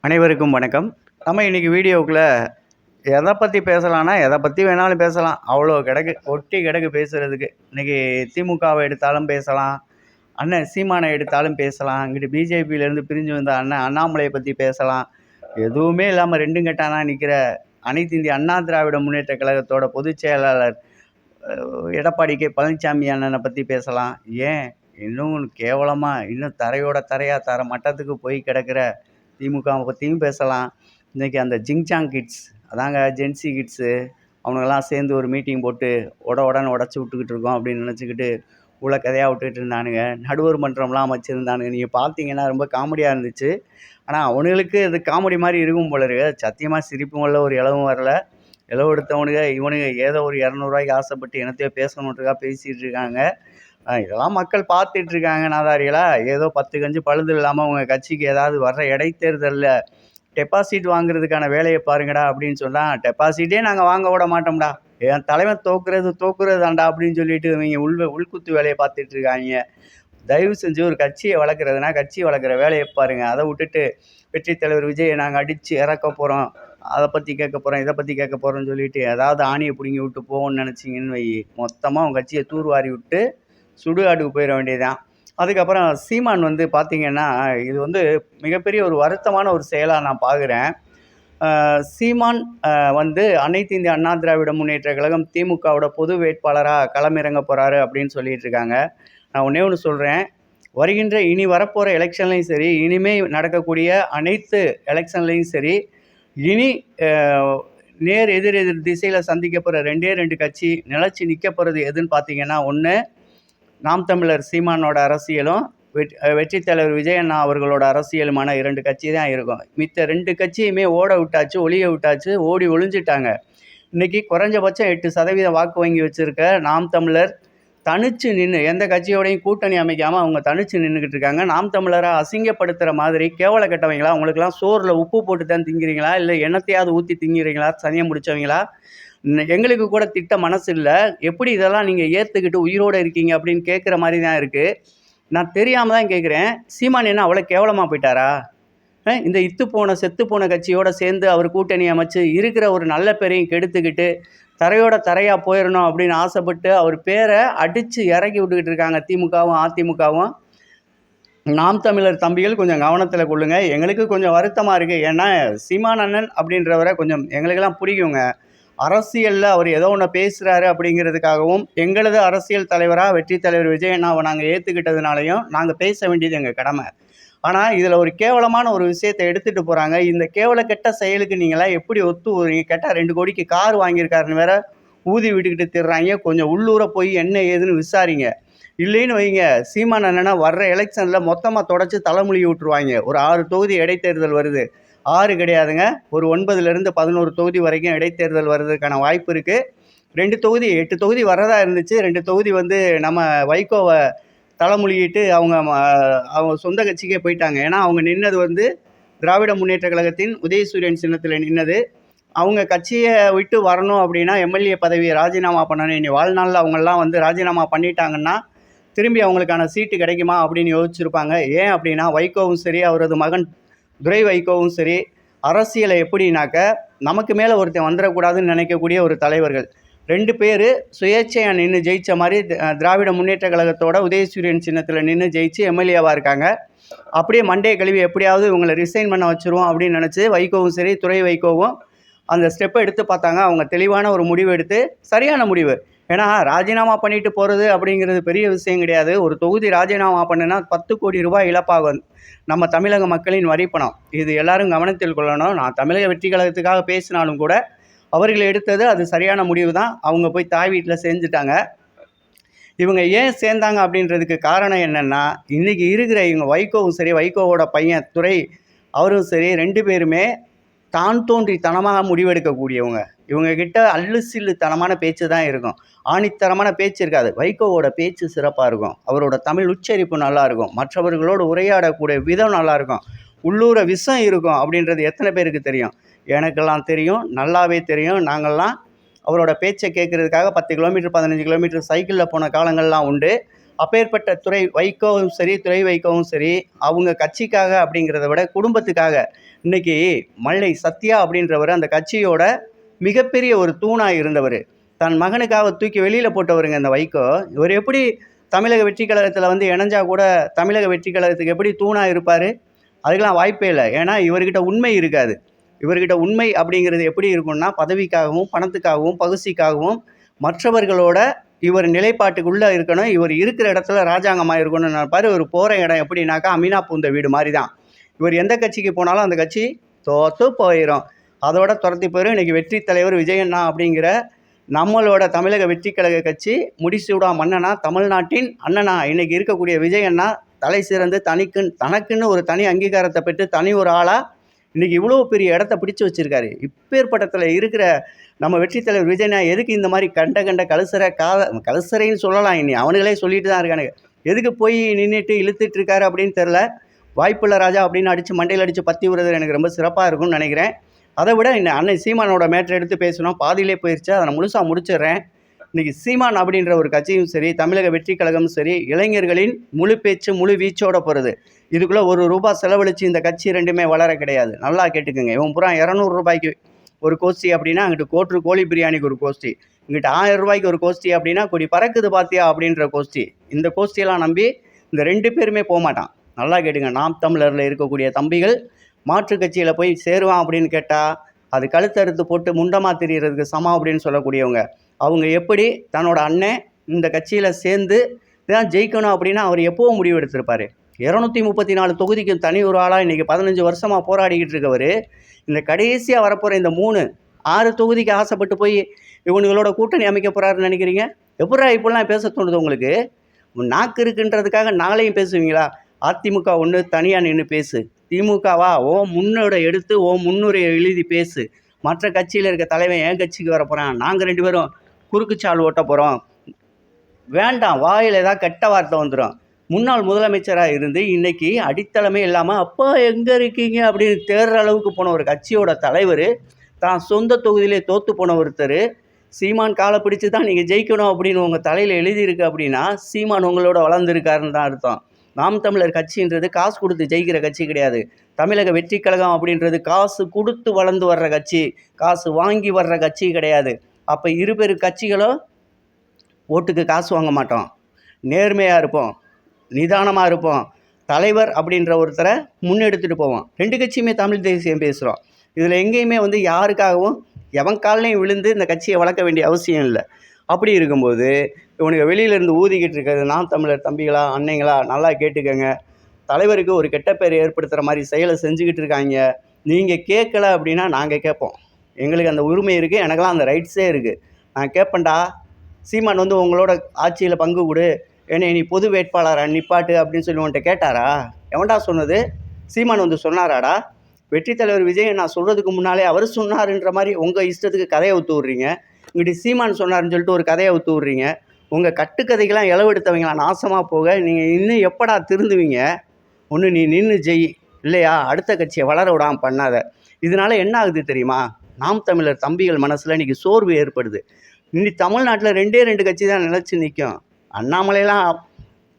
அனைவருக்கும் வணக்கம். நம்ம இன்றைக்கி வீடியோவுக்குள்ள எதை பற்றி பேசலான்னா, எதை பற்றி வேணாலும் பேசலாம். அவ்வளோ கிடக்கு, ஒட்டி கிடக்கு பேசுகிறதுக்கு. இன்றைக்கி திமுகவை எடுத்தாலும் பேசலாம், அண்ணன் சீமானை எடுத்தாலும் பேசலாம், இங்கிட்டு பிஜேபியிலேருந்து பிரிஞ்சு வந்த அண்ணன் அண்ணாமலையை பற்றி பேசலாம். எதுவுமே இல்லாமல் ரெண்டும் கட்டானா நிற்கிற அனைத்து இந்திய அண்ணா திராவிட முன்னேற்ற கழகத்தோட பொதுச் செயலாளர் எடப்பாடி கே பழனிசாமி அண்ணனை பற்றி பேசலாம். ஏன் இன்னும் கேவலமாக இன்னும் தரையோட தரையாக தர மட்டத்துக்கு போய் கிடக்கிற திமுகவை பற்றியும் பேசலாம். இன்றைக்கி அந்த ஜிங்சாங் கிட்ஸ், அதாங்க ஜென்சி கிட்ஸு, அவனுங்கெல்லாம் சேர்ந்து ஒரு மீட்டிங் போட்டு உடனே உடச்சி விட்டுக்கிட்டு இருக்கோம் அப்படின்னு நினச்சிக்கிட்டு உள்ள கதையாக விட்டுக்கிட்டு இருந்தானுங்க. நடுவர் மன்றம்லாம் வச்சுருந்தானுங்க. நீங்கள் பார்த்தீங்கன்னா ரொம்ப காமெடியாக இருந்துச்சு. ஆனால் அவனுங்களுக்கு அது காமெடி மாதிரி இருக்கும் போல இருக்கு. சத்தியமாக சிரிப்பும் வரல, ஒரு இளவும் வரல. இளவு எடுத்தவனுங்க இவனுங்க ஏதோ ஒரு 200 ஆசைப்பட்டு என்னத்தையோ பேசணுன்றதுக்காக பேசிகிட்டு இருக்காங்க. இதெல்லாம் மக்கள் பார்த்துட்டு இருக்காங்க நாதாரிகளா. ஏதோ 10 கஞ்சி பழுது இல்லாமல் அவங்க கட்சிக்கு ஏதாவது வர்ற இடைத்தேர்தலில் டெபாசிட் வாங்குறதுக்கான வேலையை பாருங்கடா அப்படின்னு சொன்னால், டெபாசிட்டே நாங்கள் வாங்க விட மாட்டோம்டா, என் தலைவன் தோக்குறது தாண்டா அப்படின்னு சொல்லிட்டு இவங்க உள்குத்து வேலையை பார்த்துட்டு இருக்காங்க. தயவு செஞ்சு ஒரு கட்சியை வளர்க்குறதுனா கட்சி வளர்க்குற வேலையை பாருங்கள். அதை விட்டுட்டு வெற்றி தலைவர் விஜயை நாங்கள் அடித்து இறக்க போகிறோம், அதை பற்றி கேட்க போகிறோம், இதை பற்றி கேட்க போகிறோம்னு சொல்லிட்டு ஏதாவது ஆணியை பிடுங்கி விட்டு போவோம்னு நினச்சிங்கன்னு வை, மொத்தமாக அவங்க கட்சியை தூர்வாரி விட்டு சுடுகாட்டுக்கு போயிட வேண்டியதுதான். அதுக்கப்புறம் சீமான் பார்த்திங்கன்னா, இது மிகப்பெரிய ஒரு வருத்தமான ஒரு செயலாக நான் பார்க்குறேன். சீமான் அனைத்து இந்திய அண்ணா திராவிட முன்னேற்ற கழகம் திமுகவோட பொது வேட்பாளராக களமிறங்க போகிறாரு அப்படின்னு சொல்லிட்டு இருக்காங்க. நான் ஒன்றே ஒன்று சொல்கிறேன், வருகின்ற இனி வரப்போகிற எலெக்ஷன்லையும் சரி, இனிமேல் நடக்கக்கூடிய அனைத்து எலெக்ஷன்லையும் சரி, இனி நேர் எதிர் திசையில் சந்திக்க போகிற 2 கட்சி நிலச்சி நிற்க போகிறது எதுன்னு பார்த்தீங்கன்னா, ஒன்று நாம் தமிழர் சீமானோட அரசியலும் வெற்றி தலைவர் விஜய் அண்ணா அவர்களோட அரசியலுமான 2 கட்சி தான் இருக்கும். மித்த 2 கட்சியுமே ஓட விட்டாச்சு, ஒளிய விட்டாச்சு, ஓடி ஒளிஞ்சிட்டாங்க. இன்றைக்கி குறைஞ்சபட்சம் 8% வாக்கு வங்கி வச்சுருக்க நாம் தமிழர் தனிச்சு நின்று எந்த கட்சியோடையும் கூட்டணி அமைக்காமல் அவங்க தனிச்சு நின்றுக்கிட்டு இருக்காங்க. நாம் தமிழரை அசிங்கப்படுத்துகிற மாதிரி கேவல கட்டவங்களா, அவங்களுக்கெல்லாம் சோறில் உப்பு போட்டு தான் திங்கிறீங்களா, இல்லை எண்ணத்தையாவது ஊற்றி திங்கிறீங்களா, சனியம் முடிச்சவங்களா, எங்களுக்கு கூட திட்ட மனசு இல்லை, எப்படி இதெல்லாம் நீங்கள் ஏற்றுக்கிட்டு உயிரோடு இருக்கீங்க அப்படின்னு கேட்குற மாதிரி தான் இருக்குது. நான் தெரியாமல் தான் கேட்குறேன், சீமான் என்ன அவ்வளோ கேவலமாக போயிட்டாரா? இந்த செத்து போன கட்சியோடு சேர்ந்து அவர் கூட்டணி அமைச்சு இருக்கிற ஒரு நல்ல பேரையும் கெடுத்துக்கிட்டு தரையோட தரையாக போயிடணும் அப்படின்னு ஆசைப்பட்டு அவர் பேரை அடித்து இறக்கி விட்டுக்கிட்டு இருக்காங்க திமுகவும் அதிமுகவும். நாம் தமிழர் தம்பிகள் கொஞ்சம் கவனத்தில் கொள்ளுங்கள். எங்களுக்கு கொஞ்சம் வருத்தமாக இருக்குது. ஏன்னா சீமான் அண்ணன் அப்படின்றவரை கொஞ்சம் எங்களுக்கெல்லாம் பிடிக்குங்க. அரசியலில் அவர் ஏதோ ஒன்று பேசுகிறாரு அப்படிங்கிறதுக்காகவும், எங்களது அரசியல் தலைவராக வெற்றி தலைவர் விஜய் அண்ணாவை நாங்கள் ஏற்றுக்கிட்டதுனாலையும் நாங்கள் பேச வேண்டியது எங்கள் கடமை. ஆனால் இதில் ஒரு கேவலமான ஒரு விஷயத்தை எடுத்துகிட்டு போகிறாங்க. இந்த கேவலக்கெட்ட செயலுக்கு நீங்களாம் எப்படி ஒத்து வருவீங்க? கேட்டால் 2 கோடிக்கு கார் வாங்கியிருக்காருன்னு வேற ஊதி விட்டுக்கிட்டு திடுறாங்க. கொஞ்சம் உள்ளூர போய் என்ன ஏதுன்னு விசாரிங்க. இல்லைன்னு வைங்க, சீமான் அண்ணனா வர்ற எலெக்ஷனில் மொத்தமாக தொடச்சி தலைமொழி விட்டுருவாங்க. ஒரு 6 தொகுதி இடைத்தேர்தல் வருது, 6 கிடையாதுங்க, ஒரு 9லேருந்து 11 தொகுதி வரைக்கும் இடைத்தேர்தல் வர்றதுக்கான வாய்ப்பு இருக்குது. 2 தொகுதி 8 தொகுதி வர்றதா இருந்துச்சு. 2 தொகுதி நம்ம வைகோவை தலைமொழிகிட்டு அவங்க சொந்த கட்சிக்கே போயிட்டாங்க. ஏன்னா அவங்க நின்னது திராவிட முன்னேற்ற கழகத்தின் உதயசூரியன் சின்னத்தில் நின்னது. அவங்க கட்சியை விட்டு வரணும் அப்படின்னா எம்எல்ஏ பதவியை ராஜினாமா பண்ணணும். இனி வாழ்நாளில் அவங்கெல்லாம் ராஜினாமா பண்ணிட்டாங்கன்னா திரும்பி அவங்களுக்கான சீட்டு கிடைக்குமா அப்படின்னு யோசிச்சுருப்பாங்க. ஏன் அப்படின்னா வைகோவும் சரி, அவரது மகன் துரை வைகோவும் சரி, அரசியலை எப்படின்னாக்க நமக்கு மேலே ஒருத்தன் வந்துடக்கூடாதுன்னு நினைக்கக்கூடிய ஒரு தலைவர்கள். 2 பேர் சுயேட்சையாக நின்று ஜெயித்த மாதிரி திராவிட முன்னேற்ற கழகத்தோட உதயசூரியன் சின்னத்தில் நின்று ஜெயிச்சு எம்எல்ஏவாக இருக்காங்க. அப்படியே மண்டையை கழுவி எப்படியாவது இவங்களை ரிசைன் பண்ண வச்சுருவோம் அப்படின்னு நினச்சி வைகோவும் சரி, துரை வைகோவும் அந்த ஸ்டெப்பை எடுத்து பார்த்தாங்க. அவங்க தெளிவான ஒரு முடிவு எடுத்து, சரியான முடிவு. ஏன்னா ராஜினாமா பண்ணிட்டு போகிறது அப்படிங்கிறது பெரிய விஷயம் கிடையாது. ஒரு தொகுதி ராஜினாமா பண்ணுனா 10 கோடி ரூபாய் இழப்பாகும் நம்ம தமிழக மக்களின் வரிப்பணம். இது எல்லாரும் கவனத்தில் கொள்ளணும். நான் தமிழக வெற்றி கழகத்துக்காக பேசினாலும் கூட அவர்கள் எடுத்தது அது சரியான முடிவு தான். அவங்க போய் தாய் வீட்டில் செஞ்சுட்டாங்க. இவங்க ஏன் சேர்ந்தாங்க அப்படின்றதுக்கு காரணம் என்னென்னா, இன்றைக்கி இருக்கிற இவங்க வைகோவும் சரி, வைகோவோட பையன் துரை அவரும் சரி, 2 பேருமே தான் தோன்றித்தனமாக முடிவெடுக்கக்கூடியவங்க. இவங்கக்கிட்ட அல்லு சில்லுத்தனமான பேச்சு தான் இருக்கும், ஆணித்தரமான பேச்சு இருக்காது. வைகோவோட பேச்சு சிறப்பாக இருக்கும், அவரோட தமிழ் உச்சரிப்பு நல்லாயிருக்கும், மற்றவர்களோடு உரையாடக்கூடிய விதம் நல்லாயிருக்கும், உள்ளூர விஷம் இருக்கும் அப்படின்றது எத்தனை பேருக்கு தெரியும்? எனக்கெல்லாம் தெரியும், நல்லாவே தெரியும். நாங்கள்லாம் அவரோட பேச்சை கேட்குறதுக்காக 10 கிலோமீட்டர் 15 கிலோமீட்டர் சைக்கிளில் போன காலங்கள்லாம் உண்டு. அப்பேற்பட்ட துறை வைகோவும் சரி, துறை வைகோவும் சரி, அவங்க கட்சிக்காக அப்படிங்கிறத விட குடும்பத்துக்காக இன்னைக்கு மல்லை சத்யா அப்படின்றவர் அந்த கட்சியோட மிகப்பெரிய ஒரு தூணாக இருந்தவர். தன் மகனுக்காக தூக்கி வெளியில் போட்டவருங்க இந்த வைகோ. இவர் எப்படி தமிழக வெற்றி கழகத்தில் வந்து இணைஞ்சா கூட தமிழக வெற்றி கழகத்துக்கு எப்படி தூணாக இருப்பார்? அதுக்கெல்லாம் வாய்ப்பே இல்லை. ஏன்னா இவர்கிட்ட உண்மை இருக்காது. இவர்கிட்ட உண்மை அப்படிங்கிறது எப்படி இருக்கும்னா, பதவிக்காகவும் பணத்துக்காகவும் பகுசிக்காகவும் மற்றவர்களோட இவர் நிலைப்பாட்டுக்குள்ளே இருக்கணும். இவர் இருக்கிற இடத்துல ராஜாங்கமாக இருக்கணும்னு நினைப்பார். இவர் போகிற இடம் எப்படின்னாக்கா அமீனா பூந்த வீடு மாதிரி தான். இவர் எந்த கட்சிக்கு போனாலும் அந்த கட்சி தோற்று போயிடும். அதோட துரத்தி போயிடும். இன்றைக்கி வெற்றி தலைவர் விஜயண்ணா அப்படிங்கிற நம்மளோட தமிழக வெற்றி கழக கட்சி முடிசூடா மன்னனா, தமிழ்நாட்டின் அண்ணனா இன்றைக்கி இருக்கக்கூடிய விஜயண்ணா தலை சிறந்து தனக்குன்னு ஒரு தனி அங்கீகாரத்தை பெற்று தனி ஒரு ஆளாக இன்றைக்கி இவ்வளோ பெரிய இடத்த பிடிச்சி வச்சுருக்காரு. இப்பேற்பட்டத்தில் இருக்கிற நம்ம வெற்றி தலைவர் விஜயண்ணா எதுக்கு இந்த மாதிரி கண்ட கலசரைன்னு சொல்லலாம். இனி அவனுங்களே சொல்லிட்டு தான் இருக்கானுங்க. எதுக்கு போய் நின்றுட்டு இழுத்துட்டு இருக்காரு அப்படின்னு தெரில. வாய்ப்புள்ள ராஜா அப்படின்னு அடித்து மண்டையில் அடித்து பற்றி விடுறது எனக்கு ரொம்ப சிறப்பாக இருக்கும்னு நினைக்கிறேன். அதை விட அண்ணன் சீமானோட மேட்ரு எடுத்து பேசணும். பாதியிலே போயிடுச்சு. அதை நான் முழுசாக முடிச்சிடுறேன். இன்றைக்கி சீமான் அப்படின்ற ஒரு கட்சியும் சரி, தமிழக வெற்றி கழகமும் சரி, இளைஞர்களின் முழு பேச்சு முழு வீச்சோட போகிறது. இதுக்குள்ளே ₹1 செலவழித்து இந்த கட்சி ரெண்டுமே வளர கிடையாது. நல்லா கேட்டுக்கோங்க. இவன் பூரா ₹200 ஒரு கோஷ்டி அப்படின்னா, அங்கிட்டு கோழி பிரியாணிக்கு ஒரு கோஷ்டி, இங்கிட்ட ₹1000 ஒரு கோஷ்டி அப்படின்னா, கொடி பறக்குது பாத்தியா அப்படின்ற கோஷ்டி. இந்த கோஷ்டியெல்லாம் நம்பி இந்த 2 பேருமே போக மாட்டான். நல்லா கேட்டுங்க. நாம் தமிழரில் இருக்கக்கூடிய தம்பிகள் மாற்று கட்சியில் போய் சேருவான் அப்படின்னு கேட்டால் அது கழுத்தறுத்து போட்டு முண்டமாக திரிகிறதுக்கு சமம் அப்படின்னு சொல்லக்கூடியவங்க. அவங்க எப்படி தன்னோட அண்ணன் இந்த கட்சியில் சேர்ந்து தான் ஜெயிக்கணும் அப்படின்னா அவர் எப்போவும் முடிவு எடுத்திருப்பார். 234 தொகுதிக்கு தனி ஒரு ஆளாக இன்றைக்கி 15 வருஷமாக போராடிக்கிட்டு இருக்கவர், இந்த கடைசியாக வரப்போகிற இந்த 6 தொகுதிக்கு ஆசைப்பட்டு போய் இவனுங்களோட கூட்டணி அமைக்க போகிறாருன்னு நினைக்கிறீங்க? எப்படா இப்படிலாம் பேச தோணுது உங்களுக்கு? நாக்கு இருக்குன்றதுக்காக நாளையும் பேசுவீங்களா? அதிமுக ஒன்று தனியாக நின்று பேசு, திமுகவா முன்னோட எடுத்து முன்னுரையை எழுதி பேசு. மற்ற கட்சியில் இருக்க தலைவன் என் கட்சிக்கு வர போகிறான், நாங்கள் 2 பேரும் குறுக்குச்சால் ஓட்ட போகிறோம். வேண்டாம். வாயில் ஏதாவது கெட்ட வார்த்தை வந்துடும். முன்னாள் முதலமைச்சராக இருந்து இன்றைக்கி அடித்தளமே இல்லாமல் அப்பா எங்கே இருக்கீங்க அப்படின்னு தேடுற அளவுக்கு போன ஒரு கட்சியோட தலைவர், தான் சொந்த தொகுதியிலே தோற்று போன ஒருத்தர், சீமான் காலை பிடிச்சி தான் நீங்கள் ஜெயிக்கணும் அப்படின்னு உங்கள் தலையில் எழுதியிருக்கு அப்படின்னா சீமான் உங்களோட வளர்ந்துருக்காருன்னு தான் அர்த்தம். நாம் தமிழர் கட்சின்றது காசு கொடுத்து ஜெயிக்கிற கட்சி கிடையாது. தமிழக வெற்றி கழகம் அப்படின்றது காசு கொடுத்து வளர்ந்து வர்ற கட்சி, காசு வாங்கி வர்ற கட்சி கிடையாது. அப்போ இருபெரு கட்சிகளும் ஓட்டுக்கு காசு வாங்க மாட்டோம், நேர்மையாக இருப்போம், நிதானமாக இருப்போம், தலைவர் அப்படின்ற ஒருத்தரை முன்னெடுத்துகிட்டு போவோம். 2 கட்சியுமே தமிழ் தேசியம் பேசுகிறோம். இதில் எங்கேயுமே எவருக்காகவும் எவன் காலையும் விழுந்து இந்த கட்சியை வளர்க்க வேண்டிய அவசியம் இல்லை. அப்படி இருக்கும்போது இவனுக்கு வெளியிலேருந்து ஊதிக்கிட்டு இருக்கிறது நாம் தமிழர் தம்பிகளா அன்னைங்களா நல்லா கேட்டுக்கங்க. தலைவருக்கு ஒரு கெட்ட பேர் ஏற்படுத்துகிற மாதிரி செயலை செஞ்சுக்கிட்டு இருக்காங்க. நீங்கள் கேட்கல அப்படின்னா நாங்கள் கேட்போம். எங்களுக்கு அந்த உரிமை இருக்குது, எனக்கெல்லாம் அந்த ரைட்ஸே இருக்குது. நான் கேட்பேன்டா, சீமான் உங்களோட ஆட்சியில் பங்கு கொடு, என்னை நீ பொது வேட்பாளராக நிப்பாட்டு அப்படின்னு சொல்லி உன்கிட்ட கேட்டாரா? எவன்டா சொன்னது? சீமான் சொன்னாராடா? வெற்றி தலைவர் விஜய் நான் சொல்கிறதுக்கு முன்னாலே அவர் சொன்னாருன்ற மாதிரி உங்கள் இஷ்டத்துக்கு கதையை ஊற்று விட்றீங்க. இங்கிட்டு சீமான் சொன்னார்னு சொல்லிட்டு ஒரு கதையை ஊற்று விட்றீங்க. உங்கள் கட்டுக்கதைக்கெல்லாம் இளவெடுத்தவங்களா நாசமாக போக நீங்கள் இன்னும் எப்படா திருந்துவீங்க? ஒன்று நீ நின்று ஜெய், இல்லையா அடுத்த கட்சியை வளர விடாமல் பண்ணாத. இதனால் என்ன ஆகுது தெரியுமா? நாம் தமிழர் தம்பிகள் மனசில் இன்றைக்கி சோர்வு ஏற்படுது. இன்னைக்கு தமிழ்நாட்டில் 2 கட்சி தான் நிலச்சி நிற்கும். அண்ணாமலைலாம்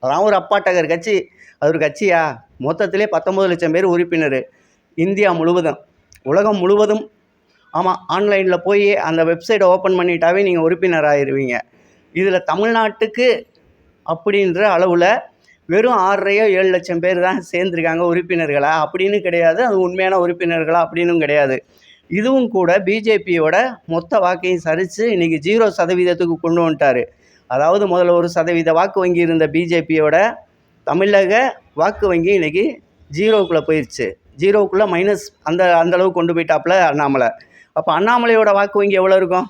அதான் ஒரு அப்பாட்டகர் கட்சி. அது ஒரு கட்சியா? மொத்தத்திலே 19 லட்சம் பேர் உறுப்பினர். இந்தியா முழுவதும், உலகம் முழுவதும். ஆமாம், ஆன்லைனில் போய் அந்த வெப்சைட்டை ஓப்பன் பண்ணிட்டாவே நீங்கள் உறுப்பினர் ஆகிடுவீங்க. இதில் தமிழ்நாட்டுக்கு அப்படின்ற அளவில் வெறும் 6.5 லட்சம் பேர் தான் சேர்ந்துருக்காங்க உறுப்பினர்களா அப்படின்னு கிடையாது. அது உண்மையான உறுப்பினர்களா அப்படின்னும் கிடையாது. இதுவும் கூட பிஜேபியோட மொத்த வாக்கையும் சரித்து இன்றைக்கி 0% கொண்டு வந்துட்டார். அதாவது முதல்ல 1% வாக்கு வங்கி இருந்த பிஜேபியோட தமிழக வாக்கு வங்கி இன்றைக்கி 0க்குள்ளே போயிடுச்சு. 0க்குள்ளே மைனஸ் அந்தளவுக்கு கொண்டு போயிட்டாப்புல அண்ணாமலை. அப்போ அண்ணாமலையோட வாக்கு வங்கி எவ்வளோ இருக்கும்?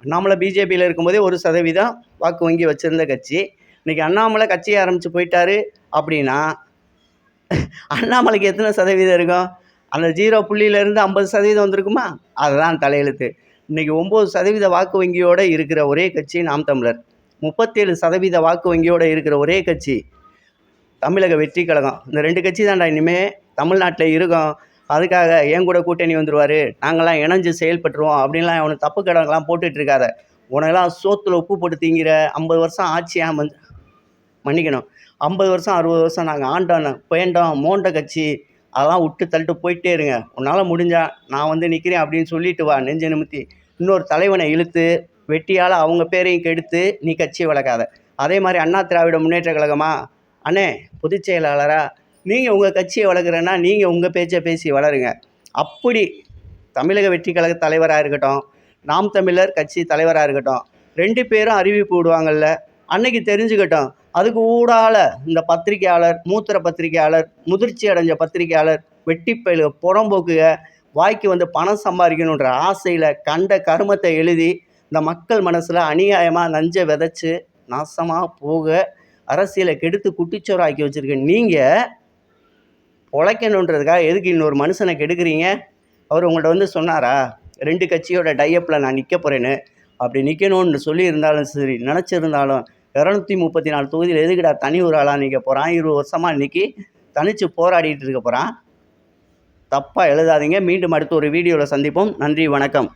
அண்ணாமலை பிஜேபியில் இருக்கும்போதே 1% வாக்கு வங்கி வச்சுருந்த கட்சி. இன்றைக்கி அண்ணாமலை கட்சியை ஆரம்பித்து போயிட்டார் அப்படின்னா அண்ணாமலைக்கு எத்தனை சதவீதம் இருக்கும்? அந்த 0 புள்ளியிலேருந்து 50% வந்திருக்குமா? அதுதான் தலையெழுத்து. இன்றைக்கி 9% வாக்கு வங்கியோடு இருக்கிற ஒரே கட்சி நாம் தமிழர். 37% வாக்கு வங்கியோடு இருக்கிற ஒரே கட்சி தமிழக வெற்றி கழகம். இந்த 2 கட்சி தான்டா இனிமேல் தமிழ்நாட்டில் இருக்கும். அதுக்காக என் கூட கூட்டணி வந்துடுவார், நாங்கள்லாம் இணைஞ்சு செயல்பட்டுருவோம் அப்படின்லாம் அவனுக்கு தப்பு கடங்கெல்லாம் போட்டுட்ருக்காத. உனக்கெல்லாம் சோத்தில் உப்பு போட்டு திங்கிற 50 வருஷம் ஆட்சி மன்னிக்கணும். 50 வருஷம் 60 வருஷம் நாங்கள் ஆண்டோம் வேண்டோம் மோண்ட கட்சி அதெல்லாம் விட்டு தள்ளிட்டு போயிட்டே இருங்க. உன்னால் முடிஞ்சா நான் வந்து நிற்கிறேன் அப்படின்னு சொல்லிட்டு வா. நெஞ்ச நிமித்தி இன்னொரு தலைவனை இழுத்து வெட்டியால் அவங்க பேரையும் கெடுத்து நீ கட்சியை வளர்க்காத. அதே மாதிரி அண்ணா திராவிட முன்னேற்ற கழகமா அண்ணே பொதுச் செயலாளரா நீங்கள் உங்கள் கட்சியை வளர்க்குறேன்னா நீங்கள் உங்கள் பேச்சை பேசி வளருங்க. அப்படி தமிழக வெற்றி கழக தலைவராக இருக்கட்டும், நாம் தமிழர் கட்சி தலைவராக இருக்கட்டும், 2 பேரும் அறிவிப்பு விடுவாங்கள்ல, அன்னைக்கு தெரிஞ்சுக்கட்டும். அதுக்கு ஊடால இந்த பத்திரிகையாளர், மூத்திர பத்திரிகையாளர், முதிர்ச்சி அடைஞ்ச பத்திரிகையாளர், வெட்டிப்பயலுக, புறம்போக்குக, வாய்க்கு வந்து பணம் சம்பாதிக்கணுன்ற ஆசையில் கண்ட கருமத்தை எழுதி இந்த மக்கள் மனசில் அநியாயமாக நஞ்சை விதைச்சி நாசமாக போக அரசியலை கெடுத்து குட்டிச்சோறாக்கி வச்சுருக்க நீங்கள் உழைக்கணுன்றதுக்காக எதுக்கு இன்னொரு மனுஷனை கெடுக்குறீங்க? அவர் உங்கள்கிட்ட வந்து சொன்னாரா 2 கட்சியோட டையப்பில் நான் நிற்க போகிறேன்னு? அப்படி நிற்கணும்னு சொல்லியிருந்தாலும் சரி, நினச்சிருந்தாலும் 234 தொகுதியில் எதுக்குடா தனி ஒரு ஆளாக நிற்க போகிறான்? 20 வருஷமாக இன்றைக்கி தனித்து போராடிட்டு இருக்க போகிறான். தப்பாக எழுதாதீங்க. மீண்டும் அடுத்த ஒரு வீடியோவில் சந்திப்போம். நன்றி, வணக்கம்.